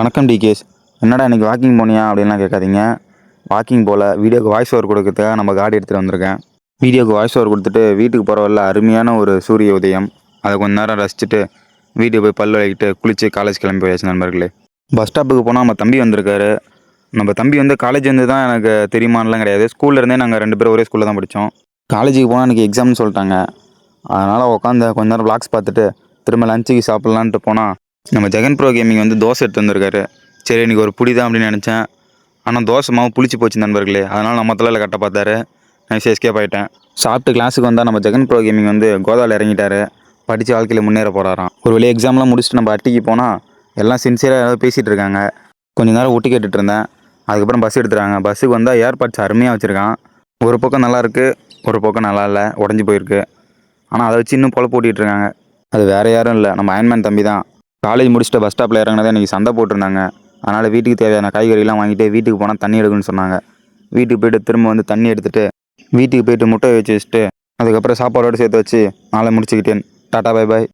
வணக்கம் டிகேஸ். என்னடா இன்றைக்கி வாக்கிங் போனியா அப்படின்லாம் கேட்காதீங்க. வாக்கிங் போல் வீடியோக்கு வாய்ஸ் ஓவர் கொடுக்கறதுக்காக நம்ம காடி எடுத்துகிட்டு வந்திருக்கேன். வீடியோக்கு வாய்ஸ் ஓவர் கொடுத்துட்டு வீட்டுக்கு போகிறவரில் அருமையான ஒரு சூரிய உதயம். அதை கொஞ்சம் நேரம் ரசிச்சுட்டு வீடியோ போய் பல் விளக்கிட்டு குளித்து காலேஜ் கிளம்பி போயாச்சு நண்பர்களே. பஸ் ஸ்டாப்புக்கு போனால் நம்ம தம்பி வந்திருக்காரு. நம்ம தம்பி வந்து காலேஜ் வந்து தான் எனக்கு தெரியுமானலாம் கிடையாது. ஸ்கூல்லேருந்தே நாங்கள் 2 பேரும் ஒரே ஸ்கூலில் தான் படித்தோம். காலேஜுக்கு போனால் எனக்கு எக்ஸாம்னு சொல்லிட்டாங்க. அதனால் உட்காந்து கொஞ்ச நேரம் விளாக்ஸ் பார்த்துட்டு திரும்ப லஞ்சுக்கு சாப்பிட்லான்ட்டு போனால் நம்ம ஜெகன் ப்ரோ கேமிங் வந்து தோசை எடுத்து வந்திருக்காரு. சரி இன்றைக்கி ஒரு புடி தான் அப்படின்னு நினச்சேன். ஆனால் தோசை மாவு புளிச்சு போச்சு நண்பர்களே. அதனால் நம்ம தலையில் கட்ட பார்த்தாரு. நான் எஸ்கேப் ஆகிட்டேன். சாப்பிட்டு கிளாஸுக்கு வந்தால் நம்ம ஜெகன் ப்ரோ கேமிங் வந்து கோதாவில் இறங்கிட்டார். படித்து வாழ்க்கையில் முன்னேற போகிறாராம். ஒரு வழியாக எக்ஸாம்லாம் முடிச்சுட்டு நம்ம அட்டிக்கு போனால் எல்லாம் சின்சியராக ஏதாவது பேசிகிட்டு இருக்காங்க. கொஞ்சம் நேரம் ஒட்டி கேட்டுட்டு இருந்தேன். அதுக்கப்புறம் பஸ் எடுத்துகிறாங்க. பஸ்ஸுக்கு வந்தால் ஏர்பாட்ஸ் அருமையாக வச்சுருக்கான். ஒரு பக்கம் நல்லாயிருக்கு, ஒரு பக்கம் நல்லா இல்லை, உடஞ்சி போயிருக்கு. ஆனால் அதை வச்சு இன்னும் பொழப்பு ஓட்டிகிட்டு இருக்காங்க. அது வேறு யாரும் இல்லை, நம்ம அயன்மேன் தம்பி தான். காலேஜ் முடிச்சுட்டு பஸ் ஸ்டாப்பில் இறங்கினதே இன்றைக்கி சண்டை போட்டிருந்தாங்க. அதனால் வீட்டுக்கு தேவையான காய்கறிலாம் வாங்கிட்டு வீட்டுக்கு போனால் தண்ணி எடுக்குன்னு சொன்னாங்க. வீட்டுக்கு போய்ட்டு திரும்ப வந்து தண்ணி எடுத்துகிட்டு வீட்டுக்கு போய்ட்டு முட்டை வச்சு வச்சுட்டு அதுக்கப்புறம் சாப்பாடோடு சேர்த்து வச்சு நாளை முடிச்சுக்கிட்டேன். Tata bye bye.